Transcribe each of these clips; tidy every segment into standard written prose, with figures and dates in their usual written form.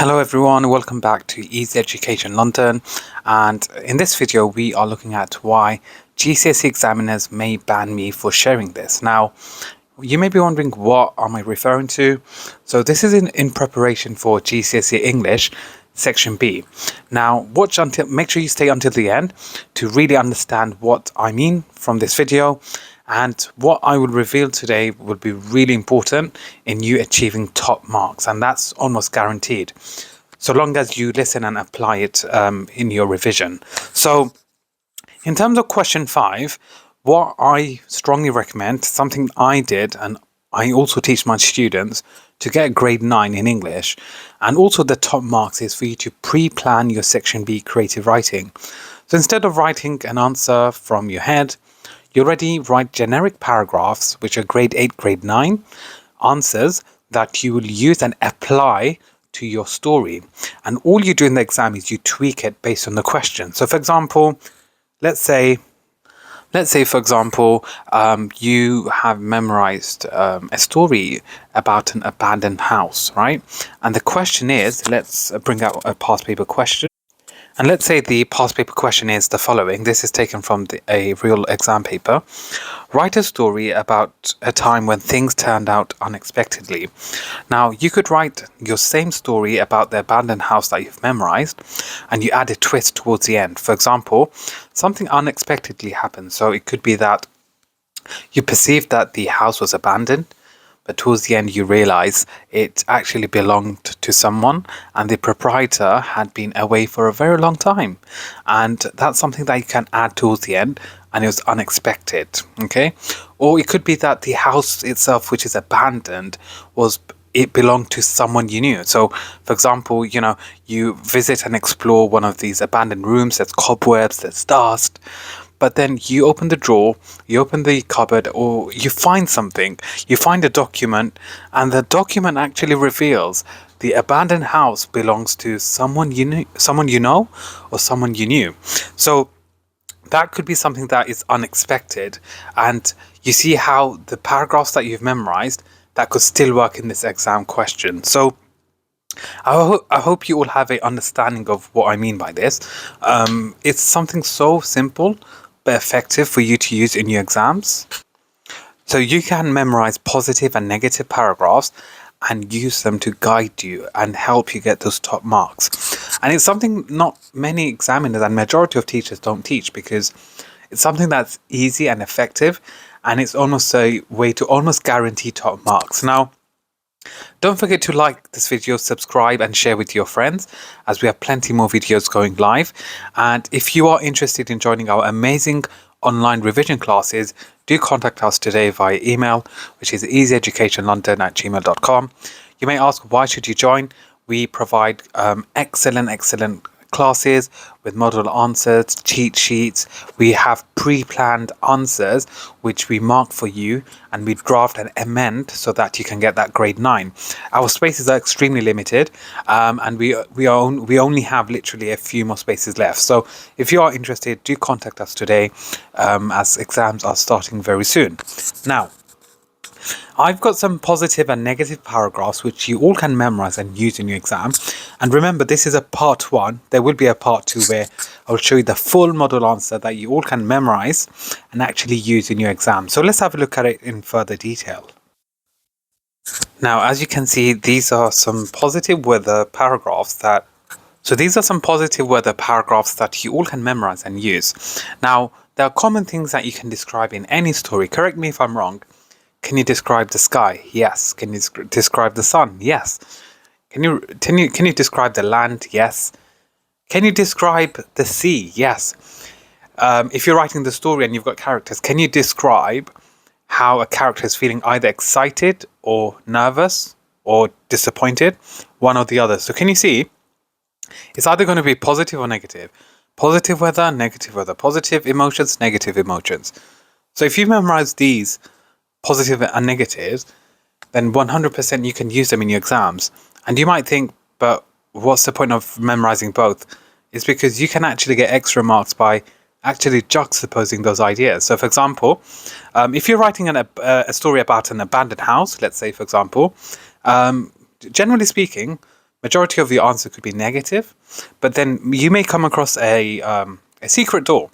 Hello everyone, welcome back to Easy Education London, and in this video we are looking at why GCSE examiners may ban me for sharing this. Now, you may be wondering, what am I referring to? So this is in preparation for GCSE English Section B. Now make sure you stay until the end to really understand what I mean from this video, and what I will reveal today will be really important in you achieving top marks, and that's almost guaranteed, so long as you listen and apply it in your revision. So in terms of question 5, what I strongly recommend, something I did and I also teach my students to get grade 9 in English and also the top marks, is for you to pre-plan your Section B creative writing. So instead of writing an answer from your head, you already write generic paragraphs which are grade 8, grade 9 answers that you will use and apply to your story. And all you do in the exam is you tweak it based on the question. So for example, let's say for example, you have memorized a story about an abandoned house, right? And the question is, let's bring out a past paper question. And let's say the past paper question is the following. This is taken from a real exam paper. Write a story about a time when things turned out unexpectedly. Now, you could write your same story about the abandoned house that you've memorized, and you add a twist towards the end. For example, something unexpectedly happened. So it could be that you perceived that the house was abandoned, but towards the end you realize it actually belonged to someone and the proprietor had been away for a very long time. And that's something that you can add towards the end, and it was unexpected, okay? Or it could be that the house itself, which is abandoned, it belonged to someone you knew. So for example, you visit and explore one of these abandoned rooms, there's cobwebs, there's dust, but then you open the drawer, you open the cupboard, or you find something, you find a document, and the document actually reveals the abandoned house belongs to someone you know, or someone you knew. So that could be something that is unexpected, and you see how the paragraphs that you've memorized, that could still work in this exam question. So I hope you all have an understanding of what I mean by this. It's something so simple but effective for you to use in your exams. So you can memorize positive and negative paragraphs and use them to guide you and help you get those top marks. And it's something not many examiners and majority of teachers don't teach, because it's something that's easy and effective, and it's almost a way to almost guarantee top marks. Now, don't forget to like this video, subscribe and share with your friends, as we have plenty more videos going live. And if you are interested in joining our amazing online revision classes, do contact us today via email, which is easyeducationlondon@gmail.com. You may ask, why should you join? We provide excellent classes with model answers, cheat sheets. We have pre-planned answers which we mark for you, and we draft and amend so that you can get that grade 9. Our spaces are extremely limited, and we only have literally a few more spaces left. So if you are interested, do contact us today, as exams are starting very soon. Now, I've got some positive and negative paragraphs which you all can memorize and use in your exam. And remember, this is a part 1. There will be a part 2 where I'll show you the full model answer that you all can memorize and actually use in your exam. So let's have a look at it in further detail. Now, as you can see, these are some positive weather paragraphs that you all can memorize and use. Now, there are common things that you can describe in any story. Correct me if I'm wrong. Can you describe the sky? Yes. Can you describe the sun? Yes. Can you describe the land? Yes. Can you describe the sea? Yes. If you're writing the story and you've got characters, can you describe how a character is feeling, either excited or nervous or disappointed, one or the other? So can you see? It's either going to be positive or negative. Positive weather, negative weather. Positive emotions, negative emotions. So if you memorize these positive and negatives, then 100% you can use them in your exams. And you might think, but what's the point of memorizing both? It's because you can actually get extra marks by actually juxtaposing those ideas. So for example, if you're writing a story about an abandoned house, let's say for example, generally speaking, majority of your answer could be negative, but then you may come across a secret door.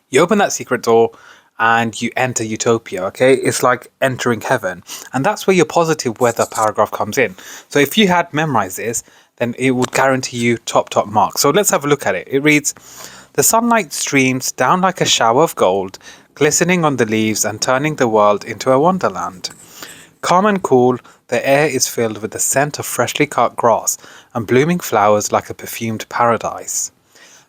You open that secret door and you enter utopia, okay? It's like entering heaven. And that's where your positive weather paragraph comes in. So if you had memorized this, then it would guarantee you top marks. So let's have a look at it. It reads, the sunlight streams down like a shower of gold, glistening on the leaves and turning the world into a wonderland. Calm and cool, the air is filled with the scent of freshly cut grass and blooming flowers like a perfumed paradise.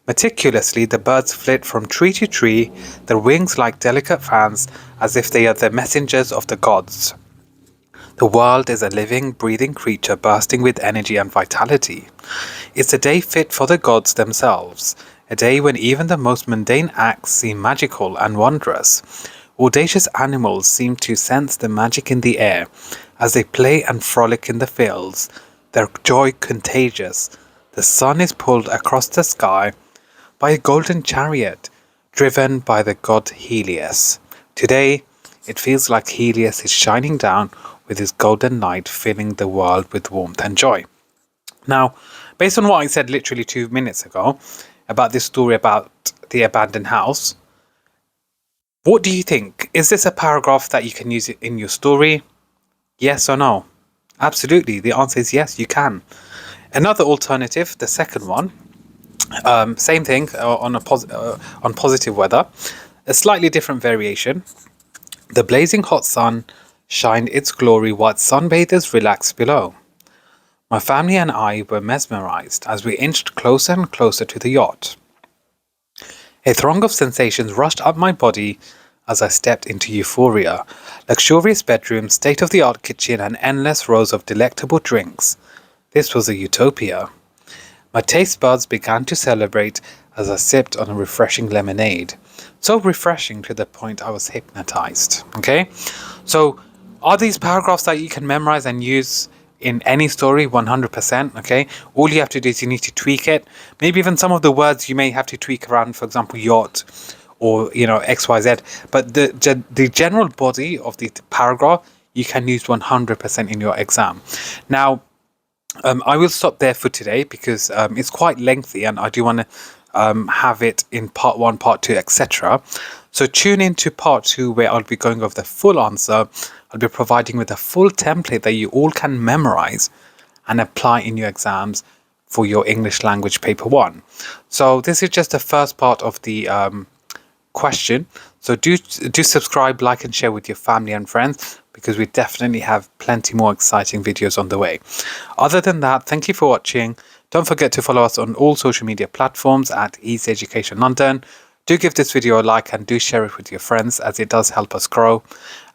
Meticulously, the birds flit from tree to tree, their wings like delicate fans, as if they are the messengers of the gods. The world is a living, breathing creature bursting with energy and vitality. It's a day fit for the gods themselves, a day when even the most mundane acts seem magical and wondrous. Audacious animals seem to sense the magic in the air as they play and frolic in the fields, their joy contagious. The sun is pulled across the sky by a golden chariot driven by the god Helios. Today, it feels like Helios is shining down with his golden light, filling the world with warmth and joy. Now, based on what I said literally 2 minutes ago about this story about the abandoned house, what do you think? Is this a paragraph that you can use it in your story? Yes or no? Absolutely. The answer is yes, you can. Another alternative, the second one, same thing on positive weather, a slightly different variation. The blazing hot sun shined its glory while sunbathers relaxed below. My family and I were mesmerized as we inched closer and closer to the yacht. A throng of sensations rushed up my body as I stepped into euphoria. Luxurious bedrooms, state-of-the-art kitchen, and endless rows of delectable drinks. This was a utopia. My taste buds began to celebrate as I sipped on a refreshing lemonade. So refreshing to the point I was hypnotized. Okay? So, are these paragraphs that you can memorize and use in any story? 100%. Okay? All you have to do is you need to tweak it. Maybe even some of the words you may have to tweak around, for example, yacht or, XYZ. But the general body of the paragraph, you can use 100% in your exam. Now, I will stop there for today because it's quite lengthy and I do want to have it in part 1, part 2, etc. So tune in to part 2 where I'll be going over the full answer. I'll be providing with a full template that you all can memorize and apply in your exams for your English language paper 1. So this is just the first part of the question. So do subscribe, like and share with your family and friends because we definitely have plenty more exciting videos on the way. Other than that, thank you for watching. Don't forget to follow us on all social media platforms at Easy Education London. Do give this video a like and do share it with your friends as it does help us grow.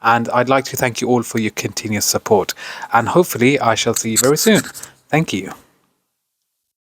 And I'd like to thank you all for your continuous support. And hopefully I shall see you very soon. Thank you.